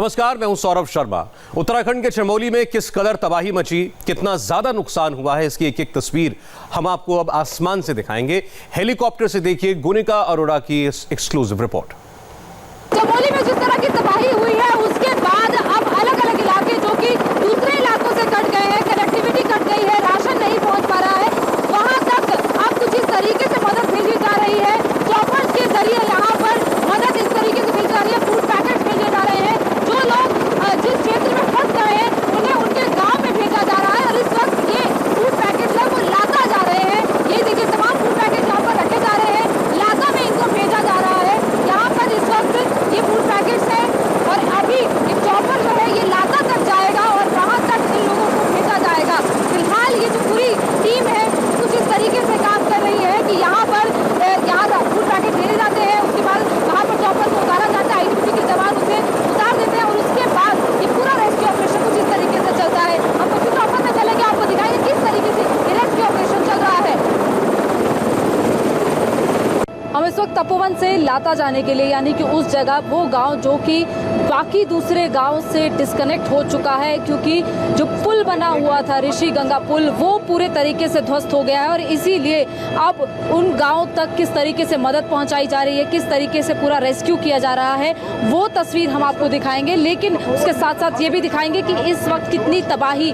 नमस्कार, मैं हूं सौरभ शर्मा। उत्तराखंड के चमोली में किस कदर तबाही मची, कितना ज्यादा नुकसान हुआ है, इसकी एक एक तस्वीर हम आपको अब आसमान से दिखाएंगे। हेलीकॉप्टर से देखिए गुनिका अरोड़ा की इस एक्सक्लूसिव रिपोर्ट। चमोली में जिस तरह की तबाही हुई है उसके बाद अब अलग अलग इलाके जो कि दूसरे इलाकों से कट गए हैं, कनेक्टिविटी कट गई है, राशन नहीं पहुंच पा रहा है, वहां तक अब कुछ इस तरीके से मदद भेजी जा रही है। चॉपर्स के जरिए यहाँ पर मदद इस तरीके से भेजी जा रही है, फूड पैकेट भेजे जा रहे हैं। जो लोग जिस क्षेत्र में फंस गए हैं उन्हें उनके गाँव में भेजा जा रहा है और इस वक्त ये फूड पैकेट है वो लाता जा रहे हैं। ये देखिए तमाम फूड पैकेट यहाँ पर रखे जा रहे हैं, लाता में इनको भेजा जा रहा है। यहाँ पर इस वक्त ये फूड पैकेट्स हैं और अभी एक चॉपर जो है ये लाता तक जाएगा और वहाँ तक इन लोगों को भेजा जाएगा। फिलहाल ये जो पूरी टीम है कुछ इस तरीके से काम कर रही है कि यहाँ पर फूड पैकेट भेजे जाते हैं, उसके बाद वहाँ पर चॉपर को उतारा जाता है, आईटीबीपी के जवान उसे उतार देते हैं और उसके बाद ये पूरा रेस्क्यू ऑपरेशन कुछ इस तरीके से चलता है। हम कुछ चॉपर में चलेंगे, आपको दिखाएंगे किस तरीके से ये रेस्क्यू ऑपरेशन चल रहा है। हम इस वक्त तपोवन से लाता जाने के लिए, यानी कि उस जगह, वो गांव जो कि बाकी दूसरे गांव से डिस्कनेक्ट हो चुका है, क्योंकि जो पुल बना हुआ था ऋषि गंगा पुल वो पूरे तरीके से ध्वस्त हो गया है और इसीलिए अब उन गांव तक किस तरीके से मदद पहुंचाई जा रही है, किस तरीके से पूरा रेस्क्यू किया जा रहा है, वो तस्वीर हम आपको दिखाएंगे। लेकिन उसके साथ साथ ये भी दिखाएंगे कि इस वक्त कितनी तबाही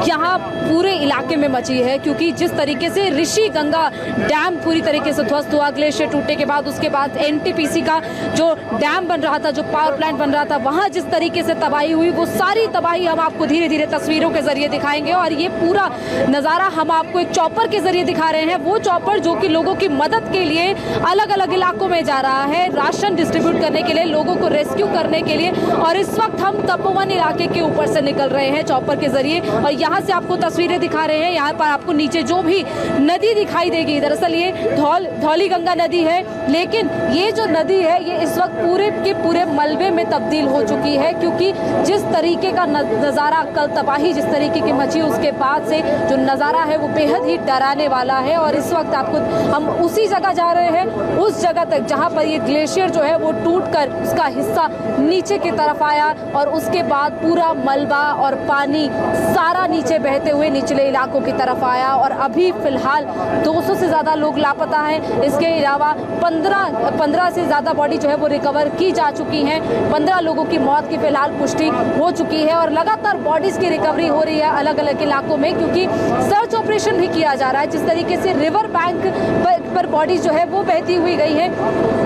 यहाँ पूरे इलाके में मची है, क्योंकि जिस तरीके से ऋषि गंगा डैम पूरी तरीके से ध्वस्त हुआ ग्लेशियर टूटने के बाद, उसके बाद एनटीपीसी का जो डैम बन रहा था, जो पावर प्लांट बन रहा था, वहां जिस तरीके से तबाही हुई, वो सारी तबाही हम आपको धीरे धीरे तस्वीरों के जरिए दिखाएंगे। और ये पूरा नजारा हम आपको एक चॉपर के जरिए दिखा रहे हैं, वो चॉपर जो कि लोगों की मदद के लिए अलग अलग इलाकों में जा रहा है, राशन डिस्ट्रीब्यूट करने के लिए, लोगों को रेस्क्यू करने के लिए। और इस वक्त हम तपोवन इलाके के ऊपर से निकल रहे हैं चॉपर के जरिए और यहाँ से आपको तस्वीरें दिखा रहे हैं। यहाँ पर आपको नीचे जो भी नदी दिखाई देगी, दरअसल ये धौली गंगा नदी है, लेकिन ये जो नदी है ये इस वक्त पूरे के पूरे मलबे में तब्दील हो चुकी है, क्योंकि जिस तरीके का नज़ारा, कल तबाही जिस तरीके की मची, उसके बाद से जो नज़ारा है वो बेहद ही डराने वाला है। और इस वक्त आपको हम उसी जगह जा रहे हैं, उस जगह तक जहां पर ये ग्लेशियर जो है वो टूटकर उसका हिस्सा नीचे की तरफ आया और उसके बाद पूरा मलबा और पानी सारा नीचे बहते हुए निचले इलाकों की तरफ आया। और अभी फिलहाल 200 से ज़्यादा लोग लापता हैं। इसके अलावा 15 से ज़्यादा बॉडी जो है वो रिकवर की जा चुकी हैं। 15 लोगों की मौत की फिलहाल पुष्टि हो चुकी है और लगातार बॉडीज की रिकवरी हो रही है अलग अलग इलाकों में, क्योंकि सर्च ऑपरेशन भी किया जा रहा है। जिस तरीके से रिवर बैंक पर बॉडी जो है वो बहती हुई गई है,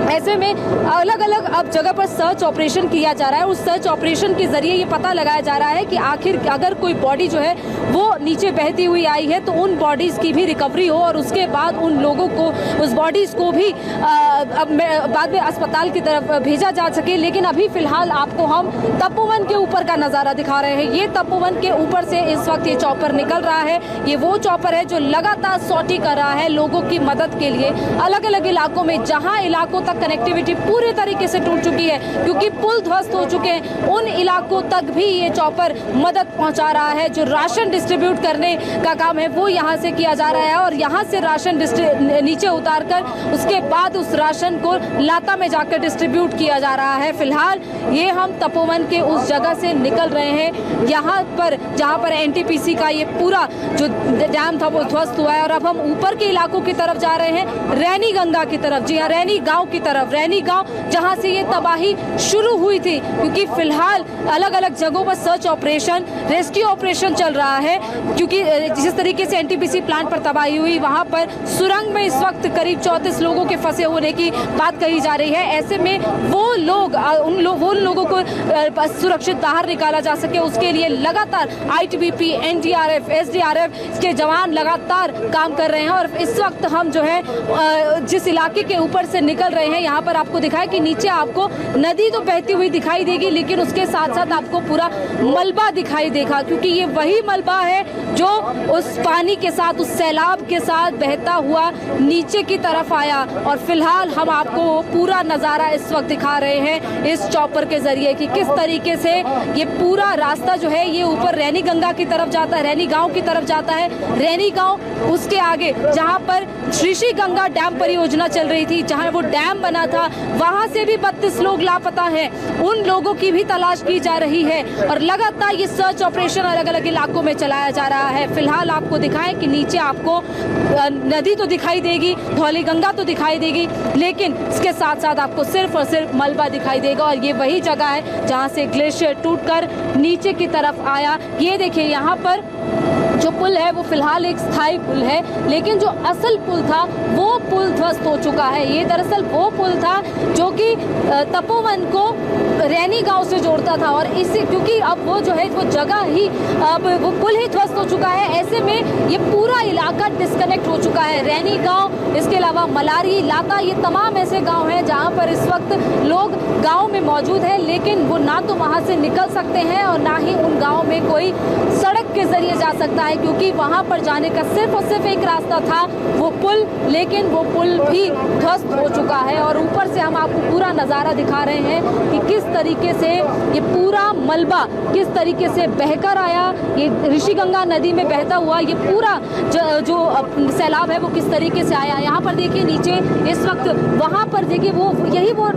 ऐसे में अलग अलग अब जगह पर सर्च ऑपरेशन किया जा रहा है। उस सर्च ऑपरेशन के जरिए ये पता लगाया जा रहा है कि आखिर अगर कोई बॉडी जो है वो नीचे बहती हुई आई है तो उन बॉडीज की भी रिकवरी हो और उसके बाद उन लोगों को, उस बॉडीज को भी बाद में अस्पताल की तरफ भेजा जा सके। लेकिन अभी फिलहाल आपको हम तपोवन के ऊपर का नज़ारा दिखा रहे हैं। ये तपोवन के ऊपर से इस वक्त ये चॉपर निकल रहा है। ये वो चॉपर है जो लगातार सॉर्टी कर रहा है लोगों की मदद के लिए अलग अलग इलाकों में, जहां इलाकों तक कनेक्टिविटी पूरे तरीके से टूट चुकी है, क्योंकि पुल ध्वस्त हो चुके हैं, उन इलाकों तक भी ये चॉपर मदद पहुंचा रहा है। जो राशन डिस्ट्रीब्यूट करने का काम है वो यहाँ से किया जा रहा है और यहाँ से राशन नीचे उतार कर उसके बाद उस राशन को लाता में जाकर डिस्ट्रीब्यूट किया जा रहा है। फिलहाल ये हम तपोवन के उस जगह से निकल रहे हैं, यहाँ पर जहाँ पर एनटीपीसी का ये पूरा जो डैम था वो ध्वस्त हुआ है। और अब हम ऊपर के इलाकों की तरफ जा रहे हैं, रैनी गंगा की तरफ, जी हाँ, रैनी गांव की तरफ, रैनी गांव जहाँ से ये तबाही शुरू हुई थी, क्योंकि फिलहाल अलग अलग जगहों पर सर्च ऑपरेशन, रेस्क्यू ऑपरेशन चल रहा है। क्योंकि जिस तरीके से एनटीपीसी प्लांट पर तबाही हुई, वहाँ पर सुरंग में इस वक्त करीब 34 लोगों के फंसे होने की बात कही जा रही है। ऐसे में वो लोगों को सुरक्षित बाहर निकाला जा सके, उसके लिए लगातार आईटीबीपी, एनडीआरएफ, एसडीआरएफ के जवान लगातार काम कर रहे हैं। और इस वक्त हम जो है जिस इलाके के ऊपर से निकल रहे हैं, यहाँ पर आपको दिखाया कि नीचे आपको नदी तो बहती हुई दिखाई देगी, लेकिन उसके साथ साथ आपको पूरा मलबा दिखाई देगा, क्योंकि ये वही मलबा है जो उस पानी के साथ, उस सैलाब के साथ बहता हुआ नीचे की तरफ आया। और फिलहाल हम आपको पूरा नज़ारा इस वक्त दिखा रहे हैं इस चॉपर के जरिए कि किस तरीके से ये पूरा रास्ता जो है ये ऊपर रैनी गंगा की तरफ जाता है, रैनी गांव की तरफ जाता है। रैनी गांव, उसके आगे जहां पर ऋषि गंगा डैम परियोजना चल रही थी, जहां वो डैम बना था, वहां से भी 32 लोग लापता हैं। उन लोगों की भी तलाश की जा रही है और लगातार ये सर्च ऑपरेशन अलग अलग इलाकों में चलाया जा रहा है। फिलहाल आपको दिखाएं कि नीचे आपको नदी तो दिखाई देगी, धौली गंगा तो दिखाई देगी, लेकिन इसके साथ साथ आपको सिर्फ और सिर्फ मलबा दिखाई देगा। और ये वही जगह है जहां से ग्लेशियर टूटकर नीचे की तरफ आया। ये देखिए, यहाँ पर जो पुल है वो फिलहाल एक स्थायी पुल है, लेकिन जो असल पुल था वो पुल ध्वस्त हो चुका है। ये दरअसल वो पुल था जो कि तपोवन को रैनी गांव से जोड़ता था, और इससे क्योंकि अब वो जो है वो जगह ही, अब वो पुल ही ध्वस्त हो चुका है, ऐसे में ये पूरा इलाका डिस्कनेक्ट हो चुका है। रैनी गांव, इसके अलावा मलारी, लाता, ये तमाम ऐसे गांव हैं जहां पर इस वक्त लोग गांव में मौजूद हैं, लेकिन वो ना तो वहां से निकल सकते हैं और ना ही उन गांव में कोई सड़क के जरिए जा सकता है, क्योंकि वहां पर जाने का सिर्फ और सिर्फ एक रास्ता था, वो पुल, लेकिन वो पुल भी ध्वस्त हो चुका है। और ऊपर से हम आपको पूरा नज़ारा दिखा रहे हैं कि किस तरीके से ये पूरा मलबा किस तरीके से बहकर आया, ये ऋषिगंगा नदी में बहता हुआ ये पूरा जो सैलाब है वो किस तरीके से आया। यहाँ पर देखिए नीचे इस वक्त, वहाँ पर देखिए वो यही वो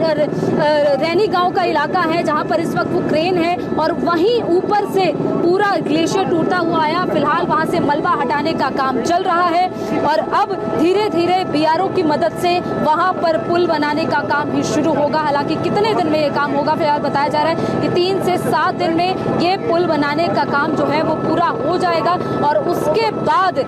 रैनी गांव का इलाका है जहाँ पर इस वक्त वो क्रेन है, और वहीं ऊपर से पूरा ग्लेशियर टूटता हुआ आया। फिलहाल वहाँ से मलबा हटाने का काम चल रहा है और अब धीरे धीरे बीआरओ की मदद से वहाँ पर पुल बनाने का काम भी शुरू होगा। हालांकि कितने दिन में ये काम होगा फिलहाल बताया जा रहा है कि 3 से 7 दिन में ये पुल बनाने का काम जो है वो पूरा हो जाएगा, और उसके बाद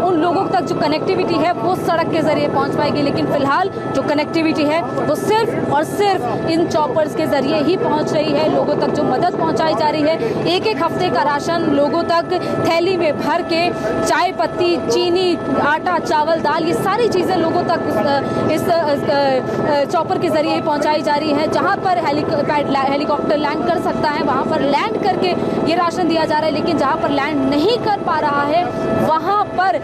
उन लोगों तक जो कनेक्टिविटी है वो सड़क के जरिए पहुंच पाएगी। लेकिन फिलहाल जो कनेक्टिविटी है वो सिर्फ और सिर्फ इन चॉपर्स के जरिए ही पहुंच रही है। लोगों तक जो मदद पहुंचाई जा रही है, एक एक हफ्ते का राशन लोगों तक थैली में भर के, चाय पत्ती, चीनी, आटा, चावल, दाल, ये सारी चीज़ें लोगों तक इस चॉपर के जरिए पहुंचाई जा रही है। जहां पर हेलीकॉप्टर लैंड कर सकता है वहां पर लैंड करके ये राशन दिया जा रहा है, लेकिन जहां पर लैंड नहीं कर पा रहा है वहां पर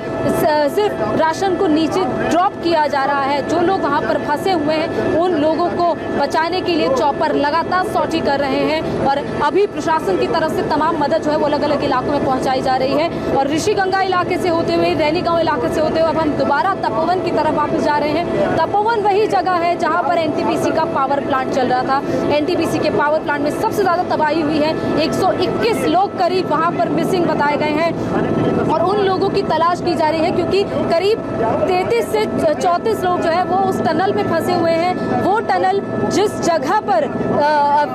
सिर्फ राशन को नीचे ड्रॉप किया जा रहा है। जो लोग वहां पर फंसे हुए हैं उन लोगों को बचाने के लिए चॉपर लगातार सॉर्टी कर रहे हैं, और अभी प्रशासन की तरफ से तमाम मदद जो है वो अलग अलग इलाकों में पहुंचाई जा रही है। और ऋषिगंगा इलाके से होते हुए, रैनी गांव इलाके से होते हुए अब हम दोबारा तपोवन की तरफ वापस जा रहे हैं। तपोवन वही जगह है जहां पर एनटीपीसी का पावर प्लांट चल रहा था। एनटीपीसी के पावर प्लांट में सबसे ज्यादा तबाही हुई है। 121 लोग करीब वहां पर मिसिंग बताए गए हैं और उन लोगों की तलाश की जा रही है, क्योंकि करीब 33 से 34 लोग जो है वो उस टनल में फंसे हुए हैं। वो टनल जिस जगह पर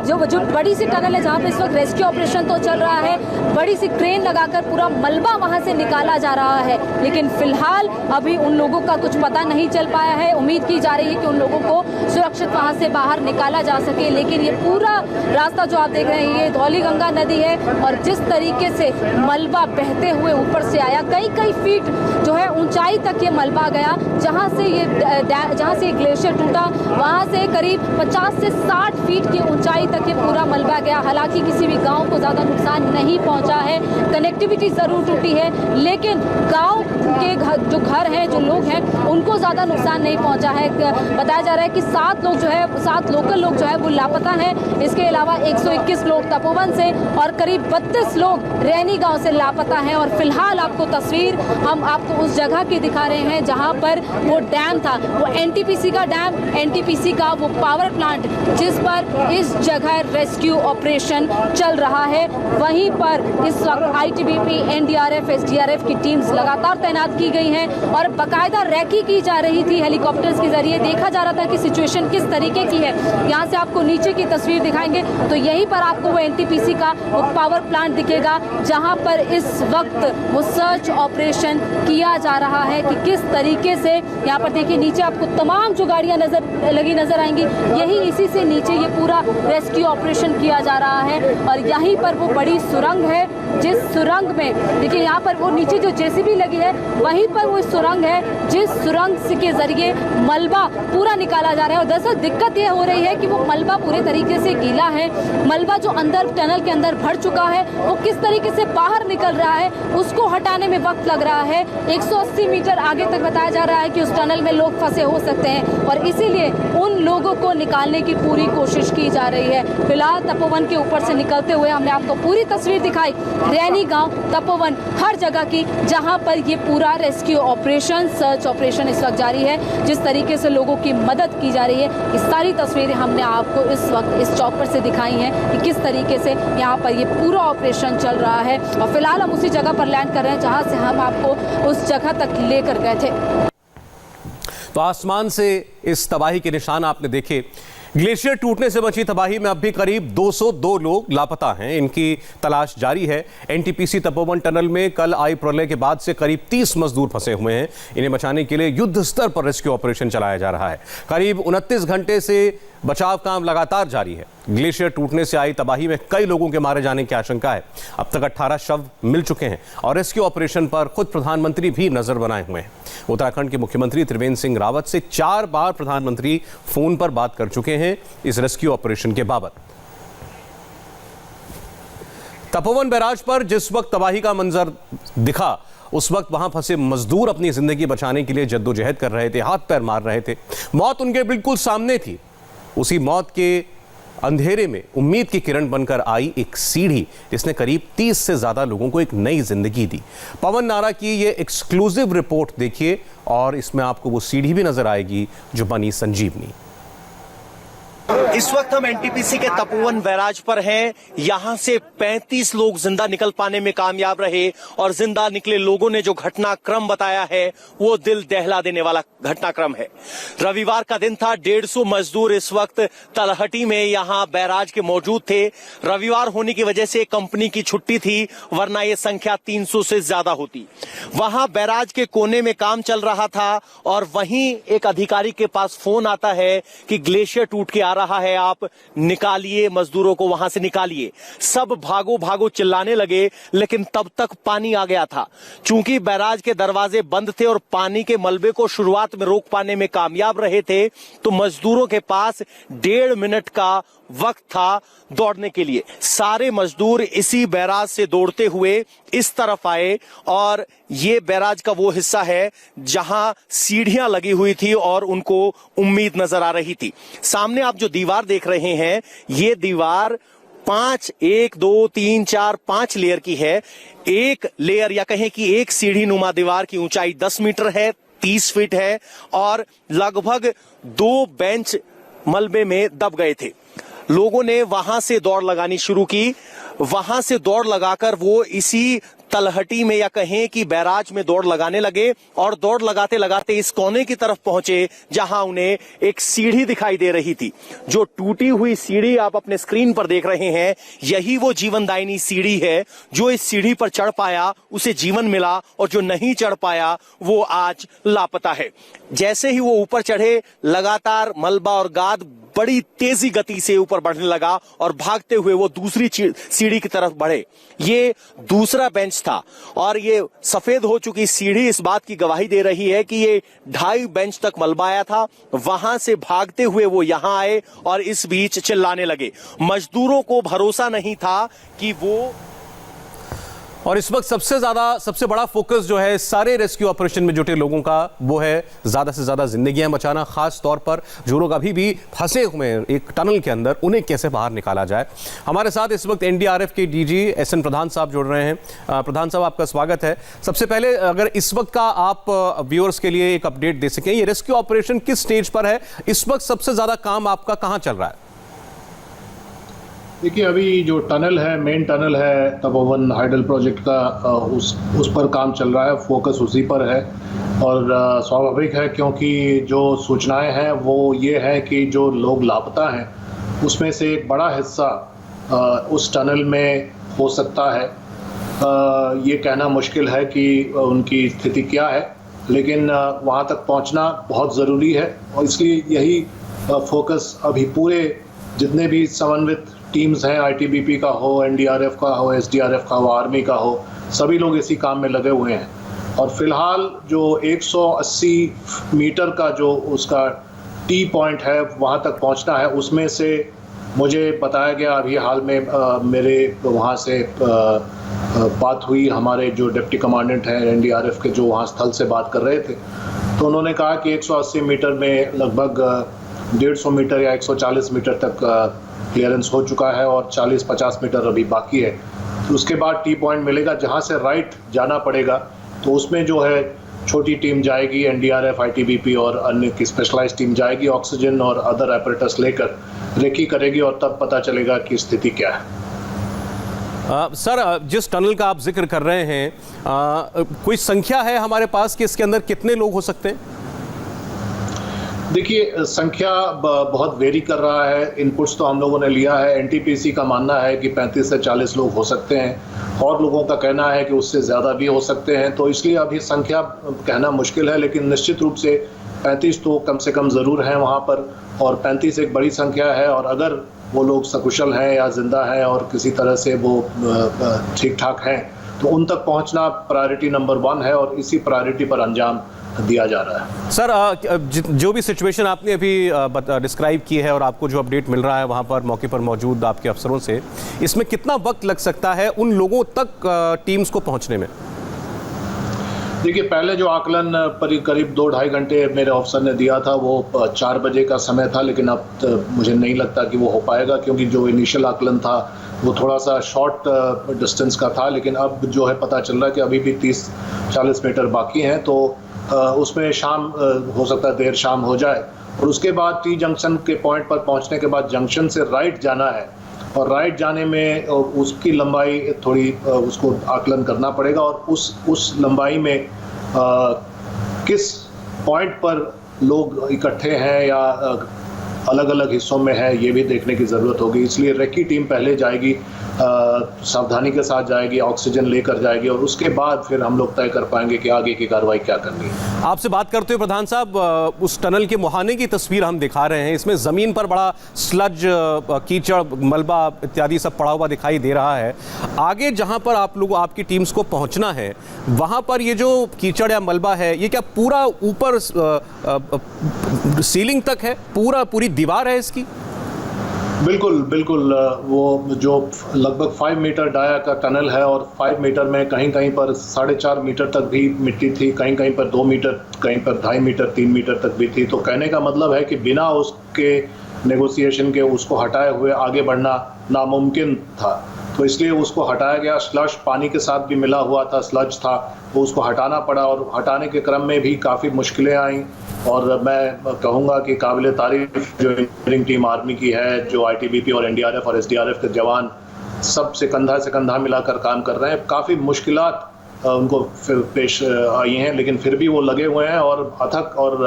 जो बड़ी सी टनल है जहां पे इस वक्त रेस्क्यू ऑपरेशन तो चल रहा है, बड़ी सी क्रेन लगाकर पूरा मलबा वहां से निकाला जा रहा है, लेकिन फिलहाल अभी उन लोगों का कुछ पता नहीं चल पाया है। उम्मीद की जा रही है कि उन लोगों को सुरक्षित वहां से बाहर निकाला जा सके, लेकिन ये पूरा रास्ता जो आप देख रहे हैं ये धौली गंगा नदी है, और जिस तरीके से मलबा बहते हुए ऊपर से आया, कई फीट जो है ऊंचाई तक ये मलबा गया। जहां से ये ग्लेशियर टूटा वहां से करीब 50 से 60 फीट की ऊंचाई तक ये पूरा मलबा गया। हालांकि किसी भी गांव को ज्यादा नुकसान नहीं पहुंचा है, कनेक्टिविटी जरूर टूटी है, लेकिन गांव के जो घर हैं, जो लोग हैं, उनको ज्यादा नुकसान नहीं पहुंचा है। बताया जा रहा है कि 7 लोकल लोग जो है वो लापता हैं। इसके अलावा 121 लोग तपोवन से और करीब 32 लोग रैनी गांव से लापता हैं। और फिलहाल आपको तस्वीर हम आपको उस जगह की दिखा रहे हैं जहां पर वो डैम था, वो एनटीपीसी का डैम, एनटीपीसी का वो पावर प्लांट जिस पर इस जगह रेस्क्यू ऑपरेशन चल रहा है। वहीं पर इस वक्त आईटीबीपी, एनडीआरएफ, एसडीआरएफ की टीम्स लगातार तैनात की गई हैं और बाकायदा रैकी की जा रही थी हेलीकॉप्टर्स के जरिए। देखा जा रहा था कि सिचुएशन किस तरीके की है। यहाँ से आपको नीचे की तस्वीर दिखाएंगे तो यहीं पर आपको वो एनटीपीसी का वो पावर प्लांट दिखेगा जहाँ पर इस वक्त वो सर्च ऑपरेशन किया जा रहा है कि किस तरीके से। यहाँ पर देखिए नीचे आपको तमाम जो गाड़ियाँ नजर आएंगी, यही इसी से नीचे ये पूरा रेस्क्यू ऑपरेशन किया जा रहा है। और यहीं पर वो बड़ी सुरंग है, जिस सुरंग में देखिए यहाँ पर वो नीचे जो जेसीबी लगी है वहीं पर वो सुरंग है, जिस सुरंग के जरिए मलबा पूरा निकाला जा रहा है। और दरअसल दिक्कत ये हो रही है कि वो मलबा पूरे तरीके से गीला है। मलबा जो अंदर टनल के अंदर भर चुका है वो किस तरीके से बाहर निकल रहा है उसको हटाने में वक्त लग रहा है। 180 मीटर आगे तक बताया जा रहा है कि उस टनल में लोग फंसे हो सकते हैं और इसीलिए उन लोगों को निकालने की पूरी कोशिश की जा रही है। फिलहाल तपोवन के ऊपर से निकलते हुए हमने आपको पूरी तस्वीर दिखाई रैनी गांव, तपोवन, हर जगह की जहां पर ये पूरा रेस्क्यू ऑपरेशन, सर्च ऑपरेशन इस वक्त जारी है। जिस तरीके से लोगों की मदद की जा रही है, ये सारी तस्वीरें हमने आपको इस वक्त इस चौपर से दिखाई हैं कि किस तरीके से यहाँ पर ये पूरा ऑपरेशन चल रहा है। और फिलहाल हम उसी जगह पर लैंड कर रहे हैं जहाँ से हम आपको उस जगह तक लेकर गए थे। तो आसमान से इस तबाही के निशान आपने देखे। ग्लेशियर टूटने से मची तबाही में अब भी करीब 202 लोग लापता हैं। इनकी तलाश जारी है। एनटीपीसी तपोवन टनल में कल आई प्रलय के बाद से करीब 30 मजदूर फंसे हुए हैं। इन्हें बचाने के लिए युद्ध स्तर पर रेस्क्यू ऑपरेशन चलाया जा रहा है। करीब 29 घंटे से बचाव काम लगातार जारी है। ग्लेशियर टूटने से आई तबाही में कई लोगों के मारे जाने की आशंका है। अब तक 18 शव मिल चुके हैं और रेस्क्यू ऑपरेशन पर खुद प्रधानमंत्री भी नजर बनाए हुए हैं। उत्तराखंड के मुख्यमंत्री त्रिवेंद्र सिंह रावत से 4 बार प्रधानमंत्री फोन पर बात कर चुके हैं इस रेस्क्यू ऑपरेशन के बाबत। तपोवन बैराज पर जिस वक्त तबाही का मंजर दिखा, उस वक्त वहां फंसे मजदूर अपनी जिंदगी बचाने के लिए जद्दोजहद कर रहे थे, हाथ पैर मार रहे थे। मौत उनके बिल्कुल सामने थी। उसी मौत के अंधेरे में उम्मीद की किरण बनकर आई एक सीढ़ी, जिसने करीब 30 से ज्यादा लोगों को एक नई जिंदगी दी। पवन नारा की ये एक्सक्लूसिव रिपोर्ट देखिए और इसमें आपको वो सीढ़ी भी नजर आएगी जो बनी संजीवनी। इस वक्त हम एनटीपीसी के तपोवन बैराज पर हैं। यहां से 35 लोग जिंदा निकल पाने में कामयाब रहे और जिंदा निकले लोगों ने जो घटनाक्रम बताया है वो दिल दहला देने वाला घटनाक्रम है। रविवार का दिन था। 150 मजदूर इस वक्त तलहटी में यहां बैराज के मौजूद थे। रविवार होने की वजह से कंपनी की छुट्टी थी, वरना ये संख्या 300 से ज्यादा होती। वहां बैराज के कोने में काम चल रहा था और वहीं एक अधिकारी के पास फोन आता है कि ग्लेशियर टूट के आ रहा है, आप निकालिए, मजदूरों को वहां से निकालिए। सब भागो भागो चिल्लाने लगे, लेकिन तब तक पानी आ गया था। चूंकि बैराज के दरवाजे बंद थे और पानी के मलबे को शुरुआत में रोक पाने में कामयाब रहे थे, तो मजदूरों के पास 1.5 मिनट का वक्त था दौड़ने के लिए। सारे मजदूर इसी बैराज से दौड़ते हुए इस तरफ आए और ये बैराज का वो हिस्सा है जहां सीढ़ियां लगी हुई थी और उनको उम्मीद नजर आ रही थी। सामने आप जो दीवार देख रहे हैं, ये दीवार 1 2 3 4 5 लेयर की है। एक लेयर या कहें कि एक सीढ़ी नुमा दीवार की ऊंचाई 10 मीटर है, 30 फीट है और लगभग 2 बेंच मलबे में दब गए थे। लोगों ने वहां से दौड़ लगानी शुरू की। वहां से दौड़ लगाकर वो इसी तलहटी में या कहें कि बैराज में दौड़ लगाने लगे और दौड़ लगाते लगाते इस कोने की तरफ पहुंचे जहां उन्हें एक सीढ़ी दिखाई दे रही थी। जो टूटी हुई सीढ़ी आप अपने स्क्रीन पर देख रहे हैं, यही वो जीवनदायिनी सीढ़ी है। जो इस सीढ़ी पर चढ़ पाया उसे जीवन मिला और जो नहीं चढ़ पाया वो आज लापता है। जैसे ही वो ऊपर चढ़े, लगातार मलबा और गाद बड़ी तेजी गति से ऊपर बढ़ने लगा और भागते हुए वो दूसरी सीढ़ी की तरफ बढ़े। ये दूसरा बेंच था और ये सफेद हो चुकी सीढ़ी इस बात की गवाही दे रही है कि ये 2.5 बेंच तक मलबा आया था। वहां से भागते हुए वो यहां आए और इस बीच चिल्लाने लगे। मजदूरों को भरोसा नहीं था कि वो और इस वक्त सबसे बड़ा फोकस जो है सारे रेस्क्यू ऑपरेशन में जुटे लोगों का, वो है ज्यादा से ज्यादा जिंदगियां बचाना। खास तौर पर जो लोग अभी भी फंसे हुए हैं एक टनल के अंदर, उन्हें कैसे बाहर निकाला जाए। हमारे साथ इस वक्त एनडीआरएफ के डीजी एसएन प्रधान साहब जुड़ रहे हैं। प्रधान साहब, आपका स्वागत है। सबसे पहले अगर इस वक्त का आप व्यूअर्स के लिए एक अपडेट दे सकें, ये रेस्क्यू ऑपरेशन किस स्टेज पर है, इस वक्त सबसे ज्यादा काम आपका कहां चल रहा है? देखिए, अभी जो टनल है, मेन टनल है तपोवन हाइडल प्रोजेक्ट का, उस पर काम चल रहा है। फोकस उसी पर है और स्वाभाविक है, क्योंकि जो सूचनाएं हैं वो ये है कि जो लोग लापता हैं उसमें से एक बड़ा हिस्सा उस टनल में हो सकता है। ये कहना मुश्किल है कि उनकी स्थिति क्या है, लेकिन वहाँ तक पहुँचना बहुत ज़रूरी है और इसलिए यही फोकस अभी पूरे जितने भी समन्वित टीम्स हैं, आईटीबीपी का हो, एनडीआरएफ का हो, एसडीआरएफ का हो, आर्मी का हो, सभी लोग इसी काम में लगे हुए हैं। और फिलहाल जो 180 मीटर का जो उसका टी पॉइंट है वहाँ तक पहुँचना है, उसमें से मुझे बताया गया अभी हाल में मेरे वहाँ से बात हुई, हमारे जो डिप्टी कमांडेंट हैं एनडीआरएफ के जो वहाँ स्थल से बात कर रहे थे, तो उन्होंने कहा कि 180 मीटर में लगभग 150 मीटर या 140 मीटर तक क्लियरेंस हो चुका है और 40-50 मीटर अभी बाकी है। तो उसके बाद टी पॉइंट मिलेगा जहाँ से राइट जाना पड़ेगा। तो उसमें जो है छोटी टीम जाएगी, एनडीआरएफ, आईटीबीपी और अन्य की स्पेशलाइज्ड टीम जाएगी, ऑक्सीजन और अदर एपरेटस लेकर रेकी करेगी और तब पता चलेगा कि स्थिति क्या है। सर, जिस टनल का आप जिक्र कर रहे हैं, कोई संख्या है हमारे पास कि इसके अंदर कितने लोग हो सकते हैं? देखिए, संख्या बहुत वेरी कर रहा है। इनपुट्स तो हम लोगों ने लिया है। एनटीपीसी का मानना है कि 35 से 40 लोग हो सकते हैं और लोगों का कहना है कि उससे ज़्यादा भी हो सकते हैं। तो इसलिए अभी संख्या कहना मुश्किल है, लेकिन निश्चित रूप से 35 तो कम से कम ज़रूर हैं वहाँ पर, और 35 एक बड़ी संख्या है। और अगर वो लोग सकुशल हैं या जिंदा हैं और किसी तरह से वो ठीक ठाक हैं, तो उन तक पहुँचना प्रायोरिटी नंबर 1 है और इसी प्रायोरिटी पर अंजाम दिया जा रहा है। सर, जो भी सिचुएशन आपने अभी डिस्क्राइब की है और आपको जो अपडेट मिल रहा है वहाँ पर मौके पर मौजूद आपके अफसरों से, इसमें कितना वक्त लग सकता है उन लोगों तक टीम्स को पहुँचने में? देखिए, पहले जो आकलन करीब 2-2.5 घंटे मेरे ऑफिसर ने दिया था वो 4 बजे का समय था, लेकिन अब मुझे नहीं लगता कि वो हो पाएगा, क्योंकि जो इनिशियल आकलन था वो थोड़ा सा शॉर्ट डिस्टेंस का था। लेकिन अब जो है पता चल रहा है कि अभी भी 30-40 मीटर बाकी हैं, तो उसमें शाम हो सकता है, देर शाम हो जाए। और उसके बाद टी जंक्शन के पॉइंट पर पहुंचने के बाद जंक्शन से राइट जाना है, और राइट जाने में उसकी लंबाई थोड़ी उसको आकलन करना पड़ेगा, और उस लंबाई में किस पॉइंट पर लोग इकट्ठे हैं या अलग अलग हिस्सों में है, ये भी देखने की ज़रूरत होगी। इसलिए रेकी टीम पहले जाएगी, सावधानी के साथ जाएगी, ऑक्सीजन लेकर जाएगी, और उसके बाद फिर हम लोग तय कर पाएंगे कि आगे की कार्रवाई क्या करनी है। आपसे बात करते हुए प्रधान साहब, उस टनल के मुहाने की तस्वीर हम दिखा रहे हैं। इसमें ज़मीन पर बड़ा स्लज, कीचड़, मलबा इत्यादि सब पड़ा हुआ दिखाई दे रहा है। आगे जहां पर आप लोग, आपकी टीम्स को पहुंचना है, वहां पर ये जो कीचड़ या मलबा है, ये क्या पूरा ऊपर सीलिंग तक है? पूरी दीवार है इसकी? बिल्कुल बिल्कुल। वो जो लगभग 5 मीटर डाया का टनल है, और 5 मीटर में कहीं कहीं पर 4.5 मीटर तक भी मिट्टी थी, कहीं कहीं पर 2 मीटर, कहीं पर 2.5 मीटर, 3 मीटर तक भी थी। तो कहने का मतलब है कि बिना उसके नेगोशिएशन के उसको हटाए हुए आगे बढ़ना नामुमकिन था। तो इसलिए उसको हटाया गया। स्लश पानी के साथ भी मिला हुआ था, स्लज था, तो उसको हटाना पड़ा, और हटाने के क्रम में भी काफ़ी मुश्किलें आईं। और मैं कहूँगा कि काबिल तारीफ जो इंजीनियरिंग टीम आर्मी की है, जो आईटीबीपी और एनडीआरएफ और एसडीआरएफ के जवान सब से कंधा मिलाकर काम कर रहे हैं। काफ़ी मुश्किलात उनको पेश आई हैं, लेकिन फिर भी वो लगे हुए हैं और अथक और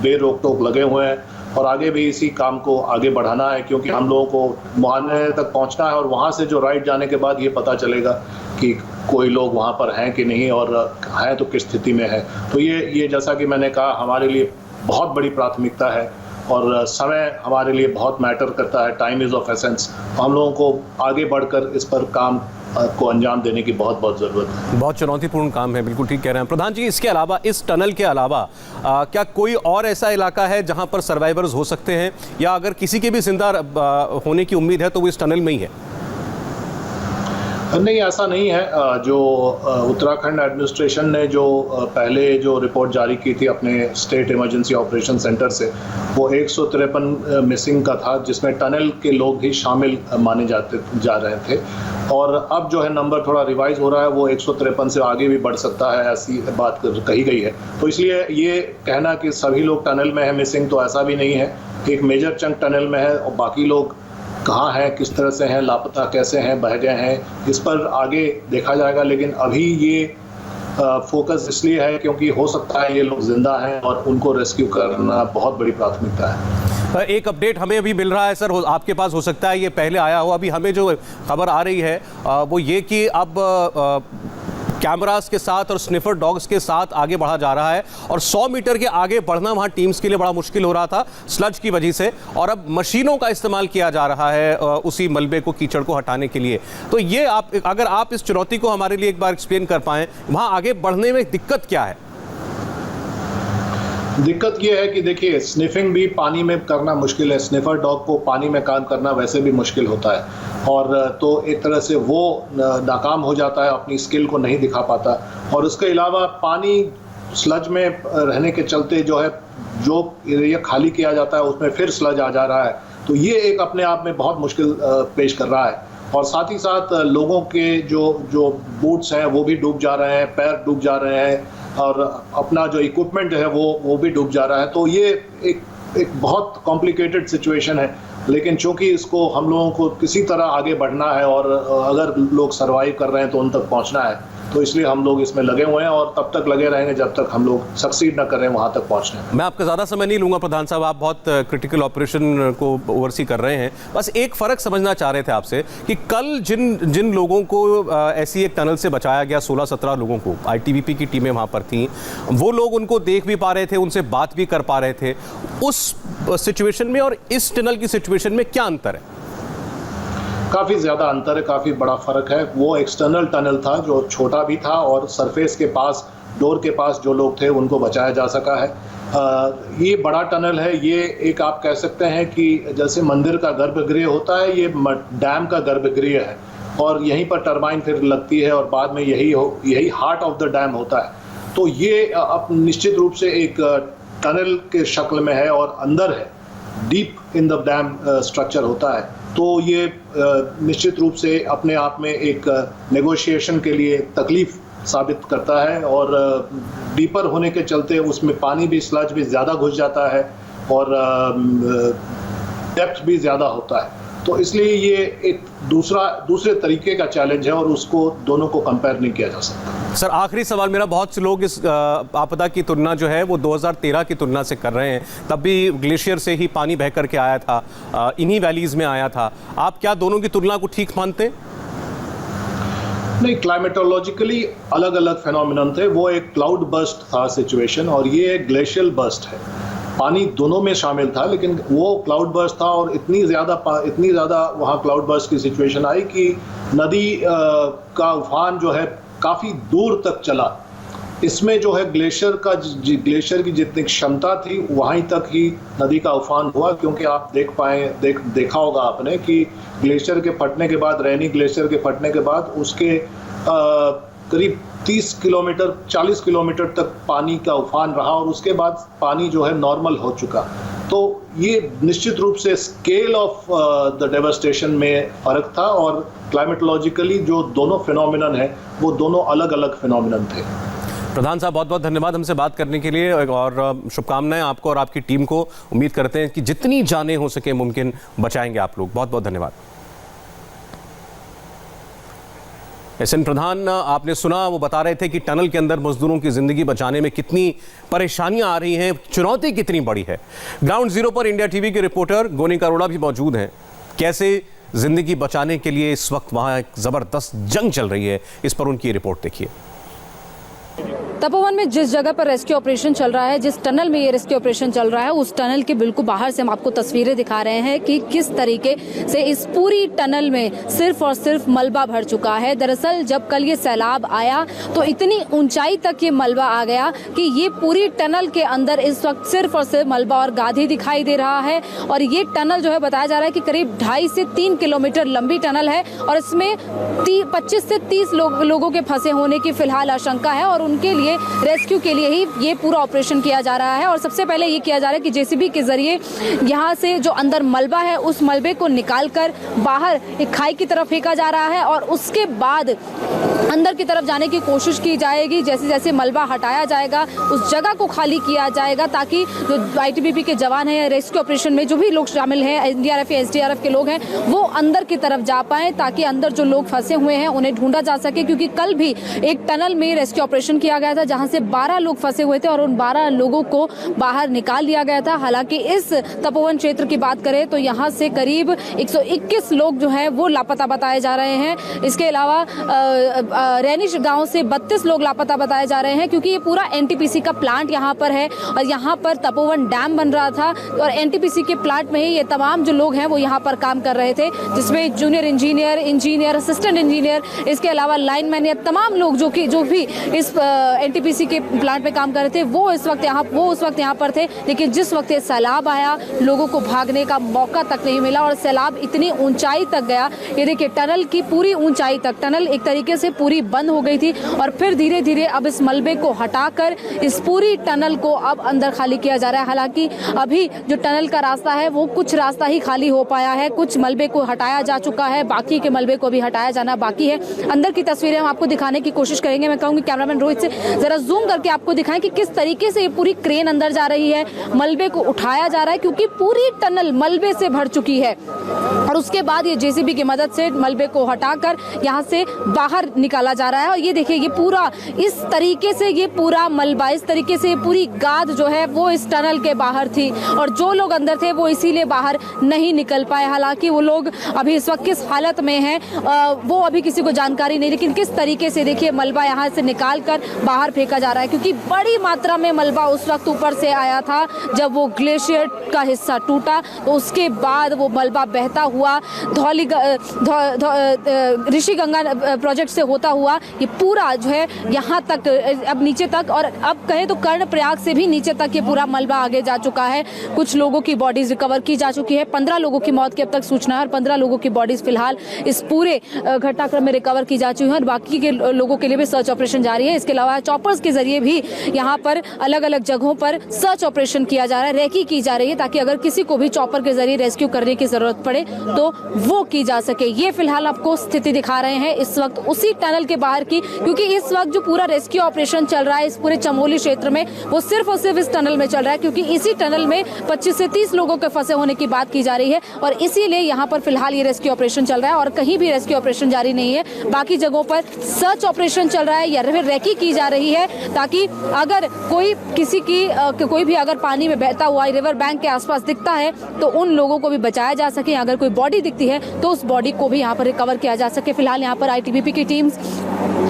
बेरोक टोक लगे हुए हैं, और आगे भी इसी काम को आगे बढ़ाना है, क्योंकि हम लोगों को मुहाने तक पहुंचना है, और वहां से जो राइट जाने के बाद ये पता चलेगा कि कोई लोग वहां पर हैं कि नहीं, और हैं तो किस स्थिति में है। तो ये जैसा कि मैंने कहा, हमारे लिए बहुत बड़ी प्राथमिकता है, और समय हमारे लिए बहुत मैटर करता है। Time is of essence. हम लोगों को आगे बढ़कर इस पर काम को अंजाम देने की बहुत ज़रूरत है। बहुत चुनौतीपूर्ण काम है, बिल्कुल ठीक कह रहे हैं प्रधान जी। इसके अलावा, इस टनल के अलावा क्या कोई और ऐसा इलाका है जहां पर सर्वाइवर्स हो सकते हैं, या अगर किसी के भी जिंदा होने की उम्मीद है तो वो इस टनल में ही है? नहीं, ऐसा नहीं है। जो उत्तराखंड एडमिनिस्ट्रेशन ने जो पहले जो रिपोर्ट जारी की थी अपने स्टेट इमरजेंसी ऑपरेशन सेंटर से, वो 153 मिसिंग का था, जिसमें टनल के लोग भी शामिल माने जा रहे थे। और अब जो है नंबर थोड़ा रिवाइज हो रहा है, वो 153 से आगे भी बढ़ सकता है, ऐसी बात कही गई है। तो इसलिए ये कहना कि सभी लोग टनल में है मिसिंग, तो ऐसा भी नहीं है। एक मेजर चंक टनल में है, और बाकी लोग कहाँ हैं, किस तरह से हैं, लापता कैसे हैं, बह गए हैं, इस पर आगे देखा जाएगा। लेकिन अभी ये फोकस इसलिए है क्योंकि हो सकता है ये लोग जिंदा हैं, और उनको रेस्क्यू करना बहुत बड़ी प्राथमिकता है। एक अपडेट हमें अभी मिल रहा है सर, आपके पास हो सकता है ये पहले आया हो। अभी हमें जो खबर आ रही है वो ये कि अब कैमरास के साथ और स्निफर डॉग्स के साथ आगे बढ़ा जा रहा है, और 100 मीटर के आगे बढ़ना वहाँ टीम्स के लिए बड़ा मुश्किल हो रहा था स्लज की वजह से, और अब मशीनों का इस्तेमाल किया जा रहा है उसी मलबे को, कीचड़ को हटाने के लिए। तो ये अगर आप इस चुनौती को हमारे लिए एक बार एक्सप्लेन कर पाएँ, वहाँ आगे बढ़ने में दिक्कत क्या है? दिक्कत ये है कि देखिए, स्निफिंग भी पानी में करना मुश्किल है। स्निफर डॉग को पानी में काम करना वैसे भी मुश्किल होता है, और तो एक तरह से वो नाकाम हो जाता है, अपनी स्किल को नहीं दिखा पाता। और उसके अलावा पानी स्लज में रहने के चलते जो एरिया खाली किया जाता है उसमें फिर स्लज आ जा रहा है, तो ये एक अपने आप में बहुत मुश्किल पेश कर रहा है। और साथ ही साथ लोगों के जो बूट्स हैं वो भी डूब जा रहे हैं, पैर डूब जा रहे हैं और अपना जो इक्विपमेंट है वो भी डूब जा रहा है। तो ये एक बहुत कॉम्प्लिकेटेड सिचुएशन है, लेकिन चूंकि इसको हम लोगों को किसी तरह आगे बढ़ना है और अगर लोग सर्वाइव कर रहे हैं तो उन तक पहुंचना है, तो इसलिए हम लोग इसमें लगे हुए हैं और तब तक लगे रहेंगे जब तक हम लोग सक्सीड ना करें वहां तक पहुंचने। मैं आपका ज़्यादा समय नहीं लूंगा प्रधान साहब, आप बहुत क्रिटिकल ऑपरेशन को ओवरसी कर रहे हैं। बस एक फ़र्क समझना चाह रहे थे आपसे कि कल जिन लोगों को ऐसी एक टनल से बचाया गया, 16-17 लोगों को, ITBP की टीमें वहाँ पर थीं, वो लोग उनको देख भी पा रहे थे, उनसे बात भी कर पा रहे थे। उस सिचुएशन में और इस टनल की सिचुएशन में क्या अंतर है? काफ़ी ज़्यादा अंतर है, काफ़ी बड़ा फ़र्क है। वो एक्सटर्नल टनल था जो छोटा भी था और सरफेस के पास, डोर के पास जो लोग थे उनको बचाया जा सका है। ये बड़ा टनल है, ये एक आप कह सकते हैं कि जैसे मंदिर का गर्भगृह होता है, ये डैम का गर्भगृह है और यहीं पर टरबाइन फिर लगती है और बाद में यही हार्ट ऑफ द डैम होता है। तो ये अब निश्चित रूप से एक टनल के शक्ल में है और अंदर है, deep in the dam structure होता है। तो ये निश्चित रूप से अपने आप में एक नेगोशिएशन के लिए तकलीफ साबित करता है और डीपर होने के चलते उसमें पानी भी, स्लज भी ज़्यादा घुस जाता है और डेप्थ भी ज़्यादा होता है। तो इसलिए ये एक दूसरे तरीके का चैलेंज है और उसको दोनों को कंपेयर नहीं किया जा सकता। सर, आखिरी सवाल मेरा, बहुत से लोग इस आपदा की तुलना जो है वो 2013 की तुलना से कर रहे हैं, तब भी ग्लेशियर से ही पानी बह करके आया था, इन्हीं वैलीज में आया था। आप क्या दोनों की तुलना को ठीक मानते हैं? नहीं, क्लाइमेटोलॉजिकली अलग अलग फिनोमिनन थे। वो एक क्लाउड बर्स्ट था सिचुएशन और ये एक ग्लेशियल बर्स्ट है। पानी दोनों में शामिल था, लेकिन वो क्लाउड बर्स्ट था और इतनी ज़्यादा वहाँ क्लाउड बर्स्ट की सिचुएशन आई कि नदी का उफान जो है काफ़ी दूर तक चला। इसमें जो है ग्लेशियर की जितनी क्षमता थी वहीं तक ही नदी का उफान हुआ, क्योंकि आप देखा होगा आपने कि ग्लेशियर के फटने के बाद, रैनी ग्लेशियर के फटने के बाद उसके करीब 30 किलोमीटर 40 किलोमीटर तक पानी का उफान रहा और उसके बाद पानी जो है नॉर्मल हो चुका। तो ये निश्चित रूप से स्केल ऑफ द डेवास्टेशन में फ़र्क था और क्लाइमेटोलॉजिकली जो दोनों फिनोमिनन है वो दोनों अलग अलग फिनोमिनन थे। प्रधान साहब, बहुत बहुत धन्यवाद हमसे बात करने के लिए और शुभकामनाएं आपको और आपकी टीम को। उम्मीद करते हैं कि जितनी जानें हो सके मुमकिन बचाएंगे आप लोग। बहुत बहुत धन्यवाद। SN प्रधान, आपने सुना, वो बता रहे थे कि टनल के अंदर मजदूरों की जिंदगी बचाने में कितनी परेशानियां आ रही हैं, चुनौती कितनी बड़ी है। ग्राउंड जीरो पर इंडिया टीवी के रिपोर्टर गोनिका अरोड़ा भी मौजूद हैं। कैसे जिंदगी बचाने के लिए इस वक्त वहां एक जबरदस्त जंग चल रही है, इस पर उनकी रिपोर्ट देखिए। तपोवन में जिस जगह पर रेस्क्यू ऑपरेशन चल रहा है, जिस टनल में ये रेस्क्यू ऑपरेशन चल रहा है, उस टनल के बिल्कुल बाहर से हम आपको तस्वीरें दिखा रहे हैं कि किस तरीके से इस पूरी टनल में सिर्फ और सिर्फ मलबा भर चुका है। दरअसल जब कल ये सैलाब आया तो इतनी ऊंचाई तक ये मलबा आ गया कि ये पूरी टनल के अंदर इस वक्त सिर्फ और सिर्फ मलबा और गाद ही दिखाई दे रहा है। और ये टनल जो है बताया जा रहा है कि करीब 2.5 से 3 किलोमीटर लंबी टनल है और इसमें 25 से 30 लोगों के फंसे होने की फिलहाल आशंका है और उनके लिए रेस्क्यू के लिए ही ये पूरा ऑपरेशन किया जा रहा है। और सबसे पहले ये किया जा रहा है कि जेसीबी के जरिए यहाँ से जो अंदर मलबा है उस मलबे को निकालकर बाहर एक खाई की तरफ फेंका जा रहा है और उसके बाद अंदर की तरफ जाने की कोशिश की जाएगी। जैसे जैसे मलबा हटाया जाएगा उस जगह को खाली किया जाएगा ताकि जो ITBP के जवान हैं, रेस्क्यू ऑपरेशन में जो भी लोग शामिल हैं, NDRF या SDRF के लोग हैं, वो अंदर की तरफ जा पाएं ताकि अंदर जो लोग फंसे हुए हैं उन्हें ढूंढा जा सके। क्योंकि कल भी एक टनल में रेस्क्यू ऑपरेशन किया गया था जहां से 12 लोग फंसे हुए थे और उन 12 लोगों को बाहर निकाल लिया गया था। हालांकि इस तपोवन क्षेत्र की बात करें तो यहाँ से करीब 121 लोग जो है वो लापता बताए जा रहे हैं। इसके अलावा रैनिश गांव से 32 लोग लापता बताए जा रहे हैं क्योंकि ये पूरा NTPC का प्लांट यहाँ पर है और यहाँ पर तपोवन डैम बन रहा था और NTPC के प्लांट में ही ये तमाम जो लोग हैं वो यहाँ पर काम कर रहे थे, जिसमें जूनियर इंजीनियर, असिस्टेंट इंजीनियर, इसके अलावा लाइनमैन, या तमाम लोग जो भी इस एनटीपीसी के प्लांट पे काम कर रहे थे वो उस वक्त यहाँ पर थे, लेकिन जिस वक्त ये सैलाब आया लोगों को भागने का मौका तक नहीं मिला और सैलाब इतनी ऊंचाई तक गया। ये देखिए टनल की पूरी ऊंचाई तक, टनल एक तरीके से पूरी बंद हो गई थी और फिर धीरे धीरे अब इस मलबे को हटाकर इस पूरी टनल को अब अंदर खाली किया जा रहा है। हालांकि अभी जो टनल का रास्ता है वो कुछ रास्ता ही खाली हो पाया है, कुछ मलबे को हटाया जा चुका है, बाकी के मलबे को भी हटाया जाना बाकी है। अंदर की तस्वीरें हम आपको दिखाने की कोशिश करेंगे। मैं कहूंगी कैमरामैन रोहित से जरा जूम करके आपको दिखाएं कि किस तरीके से ये पूरी क्रेन अंदर जा रही है, मलबे को उठाया जा रहा है क्योंकि पूरी टनल मलबे से भर चुकी है और उसके बाद ये जेसीबी की मदद से मलबे को हटाकर यहाँ से बाहर निकाला जा रहा है। और ये देखिए ये पूरा इस तरीके से ये पूरा मलबा, इस तरीके से पूरी गाद जो है वो इस टनल के बाहर थी और जो लोग अंदर थे वो इसीलिए बाहर नहीं निकल पाए। हालांकि वो लोग अभी इस वक्त किस हालत में हैं वो अभी किसी को जानकारी नहीं, लेकिन किस तरीके से देखिए मलबा यहाँ से निकाल कर बाहर फेंका जा रहा है क्योंकि बड़ी मात्रा में मलबा उस वक्त ऊपर से आया था जब वो ग्लेशियर का हिस्सा टूटा, तो उसके बाद वो मलबा बहता हुआ ऋषि गंगा प्रोजेक्ट से होता हुआ ये पूरा जो है यहाँ तक अब नीचे तक, और अब कहें तो कर्णप्रयाग से भी नीचे तक ये पूरा मलबा आगे जा चुका है। कुछ लोगों की बॉडीज रिकवर की जा चुकी है, 15 लोगों की मौत की अब तक सूचना है और 15 लोगों की बॉडीज फिलहाल इस पूरे घटनाक्रम में रिकवर की जा चुकी है और बाकी के लोगों के लिए भी सर्च ऑपरेशन जारी है। इसके अलावा चॉपर्स के जरिए भी यहाँ पर अलग अलग जगहों पर सर्च ऑपरेशन किया जा रहा है, रेकी की जा रही है ताकि अगर किसी को भी चॉपर के जरिए रेस्क्यू करने की जरूरत पड़े तो वो की जा सके। ये फिलहाल आपको स्थिति दिखा रहे हैं इस वक्त उसी टनल के बाहर की, क्योंकि इस वक्त जो पूरा रेस्क्यू ऑपरेशन चल रहा है इस पूरे चमोली क्षेत्र में वो सिर्फ और सिर्फ इस टनल में चल रहा है क्योंकि इसी टनल में 25 से 30 लोगों के फंसे होने की बात की जा रही है और इसीलिए यहाँ पर फिलहाल ये रेस्क्यू ऑपरेशन चल रहा है और कहीं भी रेस्क्यू ऑपरेशन जारी नहीं है। बाकी जगहों पर सर्च ऑपरेशन चल रहा है या फिर रेकी की जा रही है ताकि अगर कोई भी अगर पानी में बहता हुआ रिवर बैंक के आसपास दिखता है तो उन लोगों को भी बचाया जा सके। अगर कोई बॉडी दिखती है तो उस बॉडी को भी यहाँ पर रिकवर किया जा सके। फिलहाल यहाँ पर आईटीबीपी की टीम्स,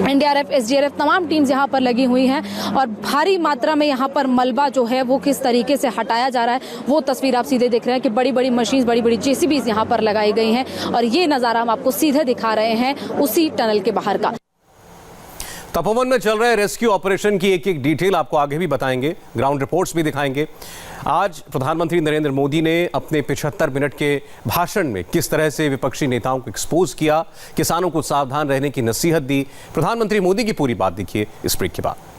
एनडीआरएफ, एसडीआरएफ तमाम टीम्स यहाँ पर लगी हुई हैं और भारी मात्रा में यहाँ पर मलबा जो है वो किस तरीके से हटाया जा रहा है वो तस्वीर आप सीधे देख रहे हैं कि बड़ी बड़ी मशीन, बड़ी बड़ी जेसीबीज यहाँ पर लगाई गई हैं और ये नज़ारा हम आपको सीधे दिखा रहे हैं उसी टनल के बाहर का। तपोवन में चल रहे रेस्क्यू ऑपरेशन की एक एक डिटेल आपको आगे भी बताएंगे, ग्राउंड रिपोर्ट्स भी दिखाएंगे। आज प्रधानमंत्री नरेंद्र मोदी ने अपने 75 मिनट के भाषण में किस तरह से विपक्षी नेताओं को एक्सपोज किया, किसानों को सावधान रहने की नसीहत दी। प्रधानमंत्री मोदी की पूरी बात देखिए इस ब्रेक के बाद।